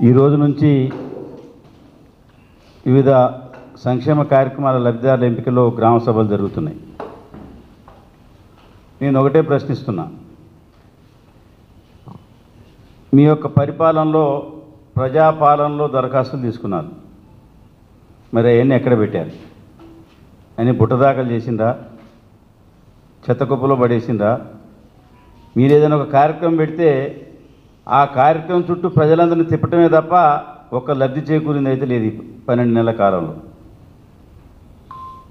ఈ రోజు నుంచి వివిధ సంక్షేమ కార్యక్రమాల లబ్ధిదారుల ఎంపికలో గ్రామ సభలు జరుగుతున్నాయి. నేను ఒకటే ప్రశ్నిస్తున్నా, మీ యొక్క పరిపాలనలో ప్రజాపాలనలో దరఖాస్తులు తీసుకున్నారు, మరి అవన్నీ ఎక్కడ పెట్టారు? అని బుట్టదాఖలు చేసిందా, చెత్త కుప్పలో పడేసిందా? మీరు ఏదైనా ఒక కార్యక్రమం పెడితే ఆ కార్యక్రమం చుట్టూ ప్రజలందరినీ తిప్పటమే తప్ప ఒక్క లబ్ధి చేకూరింది అయితే లేదు. 12 నెలల కాలంలో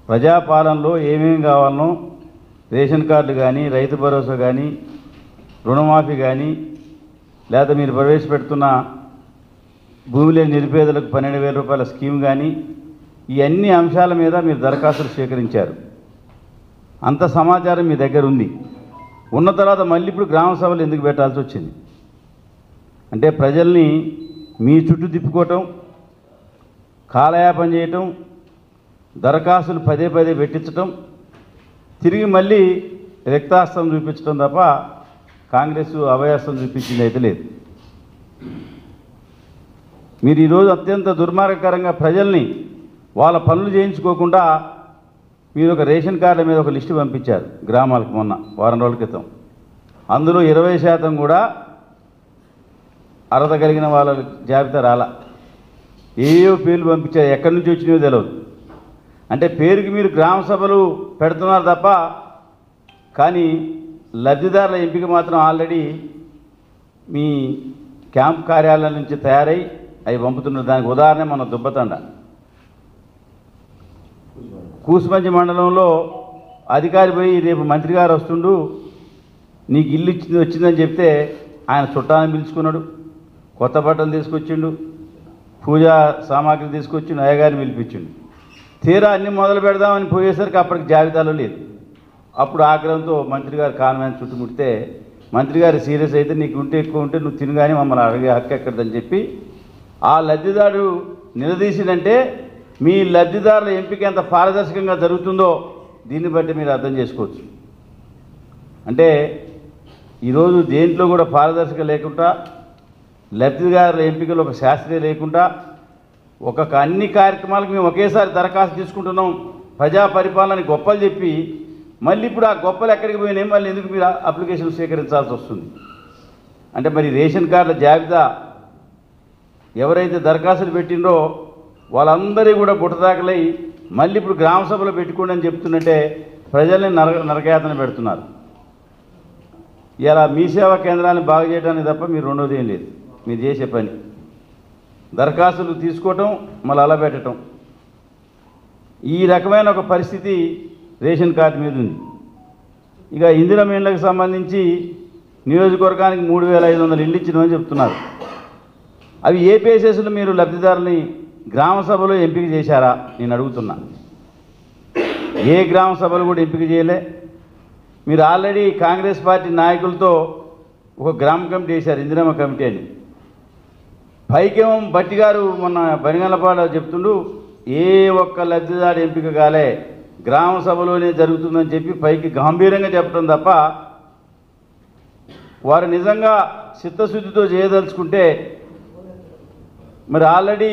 ప్రజాపాలనలో ఏమేమి కావాలనో రేషన్ కార్డులు కానీ, రైతు భరోసా కానీ, రుణమాఫీ కానీ, లేదా మీరు ప్రవేశపెడుతున్న భూమి లేని నిరుపేదలకు 12,000 రూపాయల స్కీమ్ కానీ, ఈ అన్ని అంశాల మీద మీరు దరఖాస్తులు స్వీకరించారు. అంత సమాచారం మీ దగ్గర ఉంది. ఉన్న తర్వాత మళ్ళీ ఇప్పుడు గ్రామ సభలు ఎందుకు పెట్టాల్సి వచ్చింది? అంటే ప్రజల్ని మీ చుట్టూ తిప్పుకోవటం, కాలయాపన చేయటం, దరఖాస్తులు పదే పదే పెట్టించటం, తిరిగి మళ్ళీ రక్తాస్త్రం చూపించడం తప్ప కాంగ్రెస్ అభయాస్త్రం చూపించింది అయితే లేదు. మీరు ఈరోజు అత్యంత దుర్మార్గకరంగా ప్రజల్ని వాళ్ళ పనులు చేయించుకోకుండా మీరు ఒక రేషన్ కార్డుల మీద ఒక లిస్టు పంపించారు గ్రామాలకు మొన్న వారం రోజుల క్రితం. అందులో 20% కూడా అర్హత కలిగిన వాళ్ళ జాబితా రాలా. ఏయో పేర్లు పంపించారు, ఎక్కడి నుంచి వచ్చినాయో తెలియదు. అంటే పేరుకి మీరు గ్రామ సభలు పెడుతున్నారు తప్ప కానీ లబ్ధిదారుల ఎంపిక మాత్రం ఆల్రెడీ మీ క్యాంప్ కార్యాలయం నుంచి తయారై అవి పంపుతున్నారు. దానికి ఉదాహరణ మన దుబ్బతండ కూసుమంచి మండలంలో అధికారి పోయి రేపు మంత్రి గారు వస్తుండు, నీకు ఇల్లు వచ్చిందని చెప్తే ఆయన చుట్టాన్ని పిలుచుకున్నాడు, కొత్త బట్టలు తీసుకొచ్చిండు, పూజా సామాగ్రి తీసుకొచ్చిండు, అయ్యగారిని పిలిపించిండు. తీరా అన్నీ మొదలు పెడదామని పోయేసరికి అప్పటికి జాబితాలో లేదు. అప్పుడు ఆగ్రహంతో మంత్రి గారు కాన్వాన్ చుట్టుముడితే మంత్రి గారు సీరియస్ అయితే నీకు ఉంటే ఎక్కువ ఉంటే నువ్వు తిను కానీ మమ్మల్ని అడిగే హక్కు ఎక్కడదని చెప్పి ఆ లబ్ధిదారు నిలదీసినంటే మీ లబ్ధిదారుల ఎంపిక ఎంత పారదర్శకంగా జరుగుతుందో దీన్ని బట్టి మీరు అర్థం చేసుకోవచ్చు. అంటే ఈరోజు దేంట్లో కూడా పారదర్శక లేకుండా, లబ్ధిదారుల ఎంపికలో ఒక శాస్త్రీయ లేకుండా, అన్ని కార్యక్రమాలకు మేము ఒకేసారి దరఖాస్తు తీసుకుంటున్నాం, ప్రజా పరిపాలనని గొప్పలు చెప్పి మళ్ళీ ఇప్పుడు ఆ గొప్పలు ఎక్కడికి పోయినాయి, మళ్ళీ ఎందుకు మీరు అప్లికేషన్ స్వీకరించాల్సి వస్తుంది? అంటే మరి రేషన్ కార్డుల జాబితా ఎవరైతే దరఖాస్తులు పెట్టిండ్రో వాళ్ళందరూ కూడా బుట్టదాఖలై మళ్ళీ ఇప్పుడు గ్రామ సభలో పెట్టుకోండి అని చెప్తున్నట్టే ప్రజల్ని నరకయాతన పెడుతున్నారు. ఇలా మీ సేవా కేంద్రాన్ని బాగు చేయడానికి తప్ప మీరు రెండోది ఏం లేదు. మీరు చేసే పని దరఖాస్తులు తీసుకోవటం, మళ్ళీ అలా పెట్టడం. ఈ రకమైన ఒక పరిస్థితి రేషన్ కార్డు మీద ఉంది. ఇక ఇందిరమ్మ ఇళ్లకు సంబంధించి నియోజకవర్గానికి 3,500 ఇళ్ళు ఇచ్చినామని చెప్తున్నారు. అవి ఏ బేసిస్లో మీరు లబ్ధిదారుని గ్రామ సభలో ఎంపిక చేశారా నేను అడుగుతున్నా. ఏ గ్రామ సభలు కూడా ఎంపిక చేయలే. మీరు ఆల్రెడీ కాంగ్రెస్ పార్టీ నాయకులతో ఒక గ్రామ కమిటీ వేశారు, ఇందిరమ్మ కమిటీ అని. పైకేమో బట్టి గారు మొన్న బనిగలపాడ చెప్తుండు, ఏ ఒక్క లబ్ధిదారు ఎంపిక కాలే, గ్రామ సభలోనే జరుగుతుందని చెప్పి పైకి గంభీరంగా చెప్పడం తప్ప వారు నిజంగా చిత్తశుద్ధితో చేయదలుచుకుంటే మరి ఆల్రెడీ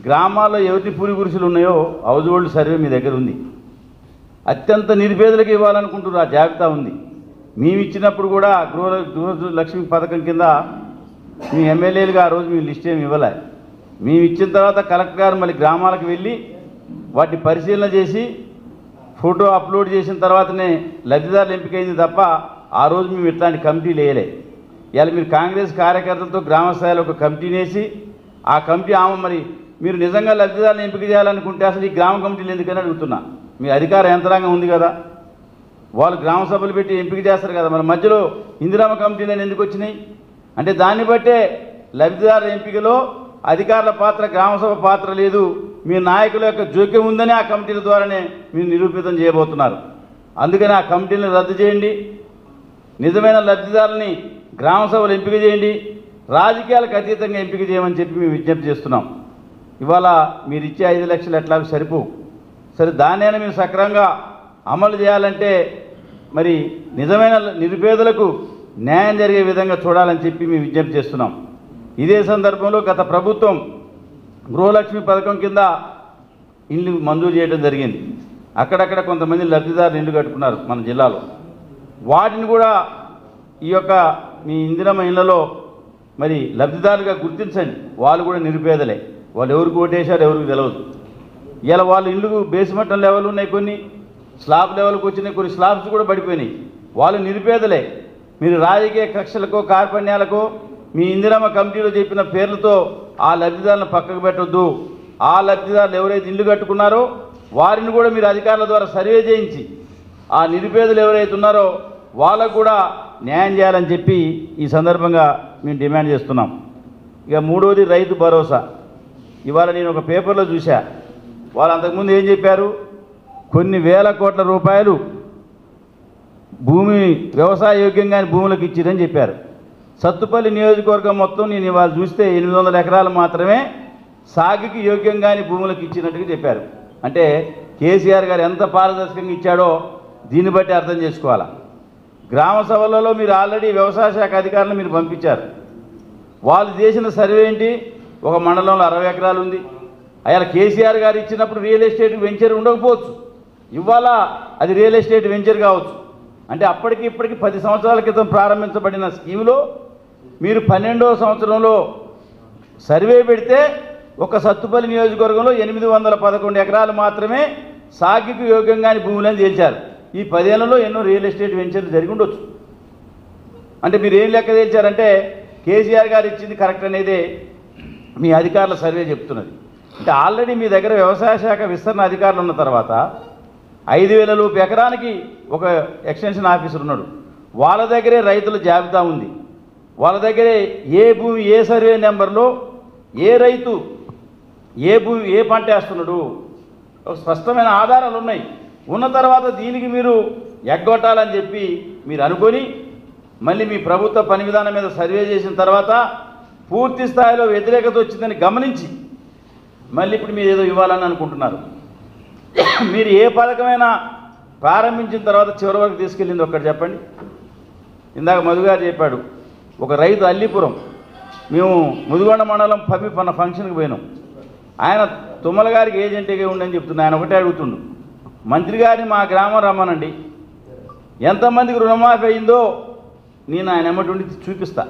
గ్రామాల్లో ఎవరి పూరి గురుసులు ఉన్నాయో హౌస్ హోల్డ్ సర్వే మీ దగ్గర ఉంది. అత్యంత నిరుపేదలకు ఇవ్వాలనుకుంటున్నారు, ఆ జాబితా ఉంది. మేము ఇచ్చినప్పుడు కూడా గృహలక్ష్మి పథకం కింద మీ ఎమ్మెల్యేలుగా ఆ రోజు మీరు లిస్ట్ ఏమి ఇవ్వలే. మేము ఇచ్చిన తర్వాత కలెక్టర్ గారు మళ్ళీ గ్రామాలకు వెళ్ళి వాటిని పరిశీలన చేసి ఫోటో అప్లోడ్ చేసిన తర్వాతనే లబ్ధిదారులు ఎంపికైంది తప్ప ఆ రోజు మేము ఇట్లాంటి కమిటీలు వేయలే. ఇవాళ మీరు కాంగ్రెస్ కార్యకర్తలతో గ్రామ స్థాయిలో ఒక కమిటీని వేసి ఆ కమిటీ మరి మీరు నిజంగా లబ్ధిదారులను ఎంపిక చేయాలనుకుంటే అసలు ఈ గ్రామ కమిటీలు ఎందుకని అడుగుతున్నా. మీ అధికార యంత్రాంగం ఉంది కదా, వాళ్ళు గ్రామ సభలు పెట్టి ఎంపిక చేస్తారు కదా, మరి మధ్యలో ఇందిరమ్మ కమిటీలను ఎందుకు వచ్చినాయి? అంటే దాన్ని బట్టే లబ్ధిదారుల ఎంపికలో అధికారుల పాత్ర, గ్రామసభ పాత్ర లేదు, మీ నాయకుల యొక్క జోక్యం ఉందని ఆ కమిటీల ద్వారానే మీరు నిరూపితం చేయబోతున్నారు. అందుకని ఆ కమిటీలను రద్దు చేయండి, నిజమైన లబ్ధిదారులని గ్రామసభలు ఎంపిక చేయండి, రాజకీయాలకు అతీతంగా ఎంపిక చేయమని చెప్పి మేము విజ్ఞప్తి చేస్తున్నాం. ఇవాళ మీరు ఇచ్చే 5 లక్షలు ఎట్లాగో సరిపోవు. సరే, దాన్నైనా మీరు సక్రమంగా అమలు చేయాలంటే మరి నిజమైన నిరుపేదలకు న్యాయం జరిగే విధంగా చూడాలని చెప్పి మేము విజ్ఞప్తి చేస్తున్నాం. ఇదే సందర్భంలో గత ప్రభుత్వం గృహలక్ష్మి పథకం కింద ఇల్లు మంజూరు చేయడం జరిగింది. అక్కడక్కడ కొంతమంది లబ్ధిదారులు ఇల్లు కట్టుకున్నారు మన జిల్లాలో. వాటిని కూడా ఈ యొక్క మీ ఇందిరమ్మ ఇళ్లలో మరి లబ్ధిదారులుగా గుర్తించండి. వాళ్ళు కూడా నిరుపేదలే. వాళ్ళు ఎవరికి ఓటేశారు ఎవరికి తెలియదు. ఇలా వాళ్ళ ఇల్లు బేస్మెంట్ లెవెల్ ఉన్నాయి, కొన్ని స్లాబ్ లెవెల్కి వచ్చినాయి, కొన్ని స్లాబ్స్ కూడా పడిపోయినాయి. వాళ్ళు నిరుపేదలే. మీరు రాజకీయ కక్షలకో కార్పణ్యాలకో మీ ఇందిరమ్మ కమిటీలో చెప్పిన పేర్లతో ఆ లబ్ధిదారులను పక్కకు పెట్టొద్దు. ఆ లబ్ధిదారులు ఎవరైతే ఇల్లు కట్టుకున్నారో వారిని కూడా మీరు అధికారుల ద్వారా సర్వే చేయించి ఆ నిరుపేదలు ఎవరైతే ఉన్నారో వాళ్ళకు కూడా న్యాయం చేయాలని చెప్పి ఈ సందర్భంగా మేము డిమాండ్ చేస్తున్నాం. ఇక మూడోది రైతు భరోసా. ఇవాళ నేను ఒక పేపర్లో చూసా, వాళ్ళు అంతకుముందు ఏం చెప్పారు, కొన్ని వేల కోట్ల రూపాయలు భూమి వ్యవసాయ యోగ్యంగాని భూములకు ఇచ్చిరని చెప్పారు. సత్తుపల్లి నియోజకవర్గం మొత్తం నేను ఇవాళ చూస్తే 800 ఎకరాలు మాత్రమే సాగుకి యోగ్యంగాని భూములకు ఇచ్చినట్టుగా చెప్పారు. అంటే కేసీఆర్ గారు ఎంత పారదర్శకంగా ఇచ్చాడో దీన్ని బట్టి అర్థం చేసుకోవాలా. గ్రామ సభలలో మీరు ఆల్రెడీ వ్యవసాయ శాఖ అధికారులను మీరు పంపించారు. వాళ్ళు చేసిన సర్వే ఏంటి, ఒక మండలంలో 60 ఎకరాలు ఉంది. అలా కేసీఆర్ గారు ఇచ్చినప్పుడు రియల్ ఎస్టేట్ వెంచర్ ఉండకపోవచ్చు, ఇవాళ అది రియల్ ఎస్టేట్ వెంచర్ కావచ్చు. అంటే అప్పటికి ఇప్పటికి 10 సంవత్సరాల క్రితం ప్రారంభించబడిన స్కీములో మీరు 12వ సంవత్సరంలో సర్వే పెడితే ఒక సత్తుపల్లి నియోజకవర్గంలో 811 ఎకరాలు మాత్రమే సాగుకు యోగ్యంగాని భూములని తేల్చారు. ఈ 10 ఏళ్లలో ఎన్నో రియల్ ఎస్టేట్ వెంచర్లు జరిగి ఉండొచ్చు. అంటే మీరు ఏం లెక్క తేల్చారంటే కేసీఆర్ గారు ఇచ్చింది కరెక్ట్ అనేది మీ అధికారుల సర్వే చెప్తున్నది. అంటే ఆల్రెడీ మీ దగ్గర వ్యవసాయ శాఖ విస్తరణ అధికారులు ఉన్న తర్వాత 5,000 లోపు ఎకరానికి ఒక ఎక్స్టెన్షన్ ఆఫీసర్ ఉన్నాడు. వాళ్ళ దగ్గరే రైతుల జాబితా ఉంది. వాళ్ళ దగ్గరే ఏ భూమి ఏ సర్వే నెంబర్లో ఏ రైతు ఏ భూమి ఏ పంట వేస్తున్నాడు ఒక స్పష్టమైన ఆధారాలు ఉన్నాయి. ఉన్న తర్వాత దీనికి మీరు ఎగ్గొట్టాలని చెప్పి మీరు అనుకొని మళ్ళీ మీ ప్రభుత్వ పని విధానం మీద సర్వే చేసిన తర్వాత పూర్తి స్థాయిలో వ్యతిరేకత వచ్చిందని గమనించి మళ్ళీ ఇప్పుడు మీరు ఏదో ఇవ్వాలని అనుకుంటున్నారు. మీరు ఏ పథకమైనా ప్రారంభించిన తర్వాత చివరి వరకు తీసుకెళ్ళింది ఒక్కటి చెప్పండి. ఇందాక మధుగారు చెప్పాడు, ఒక రైతు అల్లిపురం, మేము ముదిగొండ మండలం పన్న ఫంక్షన్కి పోయినాం. ఆయన తుమ్మల గారికి ఏజెంట్గా ఉండని చెప్తున్నా. ఆయన ఒకటే అడుగుతుండు, మంత్రి గారిని మా గ్రామం రమ్మనండి, ఎంతమందికి రుణమాఫీ అయిందో నేను ఆయన ఎమ్మటి ఉండి చూపిస్తా.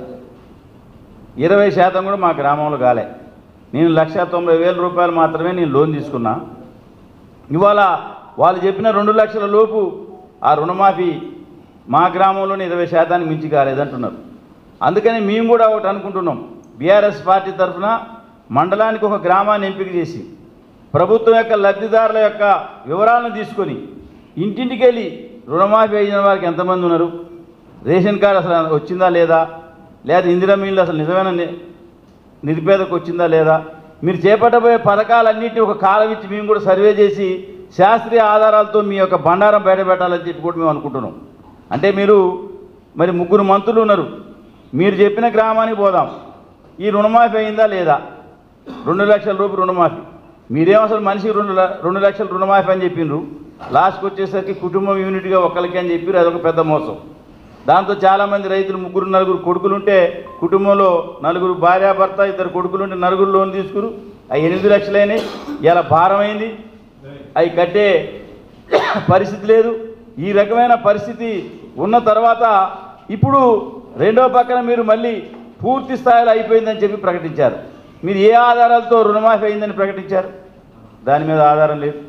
20% కూడా మా గ్రామంలో కాలే. నేను 1,90,000 రూపాయలు మాత్రమే నేను లోన్ తీసుకున్నా. ఇవాళ వాళ్ళు చెప్పిన 2 లక్షల లోపు ఆ రుణమాఫీ మా గ్రామంలోనే 20% మించి కాలేదంటున్నారు. అందుకని మేము కూడా ఒకటి అనుకుంటున్నాం, బీఆర్ఎస్ పార్టీ తరఫున మండలానికి ఒక గ్రామాన్ని ఎంపిక చేసి ప్రభుత్వం యొక్క లబ్ధిదారుల యొక్క వివరాలను తీసుకొని ఇంటింటికి వెళ్ళి రుణమాఫీ అయిన వారికి ఎంతమంది ఉన్నారు, రేషన్ కార్డు అసలు వచ్చిందా లేదా, లేదా ఇందిరమ్మ ఇల్లు అసలు నిజమైన నిరుపేదకు వచ్చిందా లేదా, మీరు చేపట్టబోయే పథకాలన్నింటినీ ఒక కాలం ఇచ్చి మేము కూడా సర్వే చేసి శాస్త్రీయ ఆధారాలతో మీ యొక్క బండారం బయటపెట్టాలని చెప్పి కూడా మేము అనుకుంటున్నాం. అంటే మీరు మరి 3 మంత్రులు ఉన్నారు, మీరు చెప్పిన గ్రామానికి పోదాం, ఈ రుణమాఫీ అయిందా లేదా, 2 లక్షల రూపాయలు రుణమాఫీ, మీరేం అసలు మనిషికి 2 లక్షల రుణమాఫీ అని చెప్పిండ్రు. లాస్ట్కి వచ్చేసరికి కుటుంబం యూనిట్గా ఒక్కరికి అని చెప్పి అదొక పెద్ద మోసం. దాంతో చాలామంది రైతులు 3-4 కొడుకులుంటే కుటుంబంలో 4 భార్యాభర్త 2 కొడుకులుంటే 4 లోన్ తీసుకురు, అవి 8 లక్షలైనాయి. ఇలా భారమైంది, అవి కట్టే పరిస్థితి లేదు. ఈ రకమైన పరిస్థితి ఉన్న తర్వాత ఇప్పుడు రెండో పక్కన మీరు మళ్ళీ పూర్తి స్థాయిలో అయిపోయిందని చెప్పి ప్రకటించారు. మీరు ఏ ఆధారాలతో రుణమాఫీ అయిందని ప్రకటించారు? దాని మీద ఆధారం లేదు.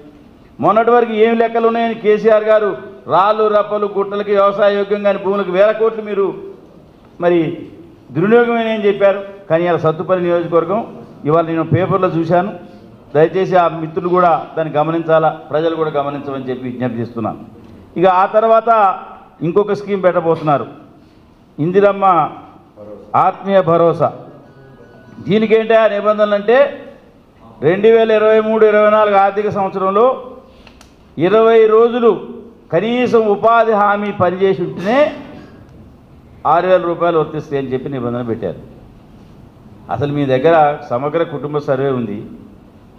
మొన్నటి వరకు ఏం లెక్కలు ఉన్నాయని కేసీఆర్ గారు రాళ్ళు రప్పలు గుట్టలకి వ్యవసాయ యోగ్యంగాని భూములకు 1000 కోట్లు మీరు మరి దుర్వినియోగమని చెప్పారు. కానీ ఇలా సత్తుపల్లి నియోజకవర్గం ఇవాళ నేను పేపర్లో చూశాను. దయచేసి ఆ మిత్రులు కూడా దాన్ని గమనించాలా, ప్రజలు కూడా గమనించమని చెప్పి విజ్ఞప్తి చేస్తున్నాను. ఇక ఆ తర్వాత ఇంకొక స్కీమ్ పెట్టబోతున్నారు, ఇందిరమ్మ ఆత్మీయ భరోసా. దీనికేంటి ఆ నిబంధనలు అంటే 2023-24 ఆర్థిక సంవత్సరంలో 20 రోజులు కనీసం ఉపాధి హామీ పనిచేసి ఉంటేనే 6,000 రూపాయలు వర్తిస్తాయి అని చెప్పి నిబంధన పెట్టారు. అసలు మీ దగ్గర సమగ్ర కుటుంబ సర్వే ఉంది,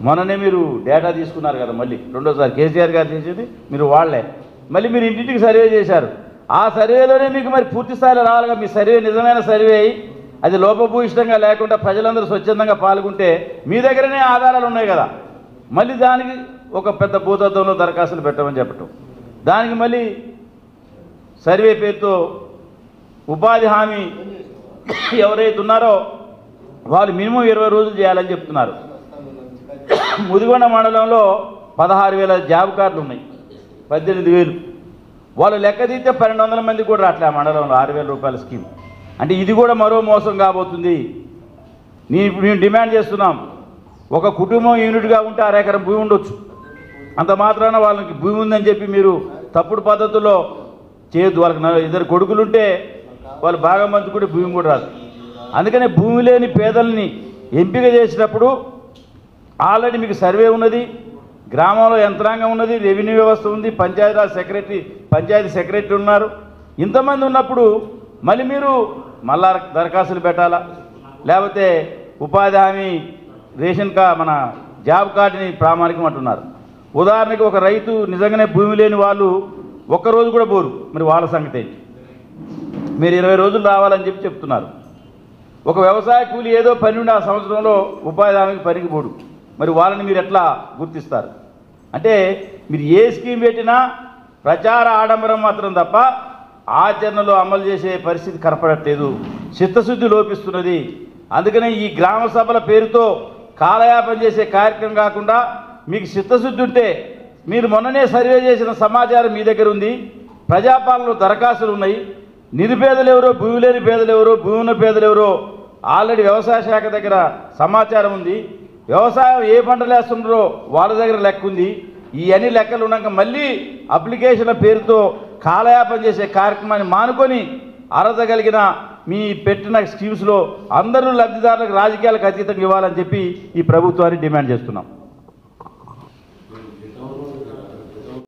మొన్ననే మీరు డేటా తీసుకున్నారు కదా, మళ్ళీ రెండోసారి కేసీఆర్ గారు చేసేది మీరు వాళ్లే, మళ్ళీ మీరు ఇంటింటికి సర్వే చేశారు. ఆ సర్వేలోనే మీకు మరి పూర్తి స్థాయిలో రావాలిగా. మీ సర్వే నిజమైన సర్వే అయి అది లోపభూయిష్టంగా లేకుండా ప్రజలందరూ స్వచ్ఛందంగా పాల్గొంటే మీ దగ్గరనే ఆధారాలు ఉన్నాయి కదా, మళ్ళీ దానికి ఒక పెద్ద భూతత్వంలో దరఖాస్తులు పెట్టమని చెప్పటం, దానికి మళ్ళీ సర్వే పేరుతో ఉపాధి హామీ ఎవరైతే ఉన్నారో వాళ్ళు మినిమం 20 రోజులు చేయాలని చెప్తున్నారు. ముదిగొండ మండలంలో 16,000 జాబ్ కార్డులు ఉన్నాయి, 18,000. వాళ్ళు లెక్క తీస్తే 1,200 మంది కూడా రావట్లే ఆ మండలంలో 6,000 రూపాయల స్కీమ్. అంటే ఇది కూడా మరో మోసం కాబోతుంది. మేము డిమాండ్ చేస్తున్నాం, ఒక కుటుంబం యూనిట్గా ఉంటే 1/2 ఎకరం భూమి ఉండొచ్చు, అంత మాత్రాన వాళ్ళకి భూమి ఉందని చెప్పి మీరు తప్పుడు పద్ధతుల్లో చేయొద్దు. వాళ్ళకి 2 కొడుకులుంటే వాళ్ళు బాగా మంచుకుంటే భూమి కూడా రాదు. అందుకనే భూమి లేని పేదల్ని ఎంపిక చేసినప్పుడు ఆల్రెడీ మీకు సర్వే ఉన్నది, గ్రామంలో యంత్రాంగం ఉన్నది, రెవెన్యూ వ్యవస్థ ఉంది, పంచాయతీ సెక్రటరీ ఉన్నారు. ఇంతమంది ఉన్నప్పుడు మళ్ళీ మీరు మళ్ళా దరఖాస్తులు పెట్టాలా, లేకపోతే ఉపాధి హామీ మన జాబ్ కార్డుని ప్రామాణికం అంటున్నారు. ఉదాహరణకి ఒక రైతు నిజంగానే భూమి లేని వాళ్ళు ఒక్కరోజు కూడా పోరు, మరి వాళ్ళ సంగతి ఏంటి? మీరు 20 రోజులు రావాలని చెప్తున్నారు. ఒక వ్యవసాయ కూలి ఏదో పని ఉండి ఆ సంవత్సరంలో ఉపాధి హామీకి పనికి పోడు, మరి వాళ్ళని మీరు ఎట్లా గుర్తిస్తారు? అంటే మీరు ఏ స్కీమ్ పెట్టినా ప్రచార ఆడంబరం మాత్రం తప్ప ఆచరణలో అమలు చేసే పరిస్థితి కనపడట్లేదు, చిత్తశుద్ధి లోపిస్తున్నది. అందుకనే ఈ గ్రామ సభల పేరుతో కాలయాపన చేసే కార్యక్రమం కాకుండా మీకు చిత్తశుద్ధి ఉంటే మీరు మొన్ననే సర్వే చేసిన సమాచారం మీ దగ్గర ఉంది, ప్రజాపాలనలో దరఖాస్తులు ఉన్నాయి, నిరుపేదలు ఎవరో, భూమి లేని పేదలు ఎవరో, భూమి ఉన్న పేదలు ఎవరో ఆల్రెడీ వ్యవసాయ శాఖ దగ్గర సమాచారం ఉంది, వ్యవసాయం ఏ పంటలు వేస్తున్నారో వాళ్ళ దగ్గర లెక్క ఉంది. ఈ అన్ని లెక్కలు ఉన్నాక మళ్ళీ అప్లికేషన్ల పేరుతో కాలయాపన చేసే కార్యక్రమాన్ని మానుకొని అర్హత కలిగిన మీ పెట్టిన స్కీమ్స్లో అందరూ లబ్ధిదారులకు రాజకీయాలకు అతీతంగా ఇవ్వాలని చెప్పి ఈ ప్రభుత్వాన్ని డిమాండ్ చేస్తున్నాం.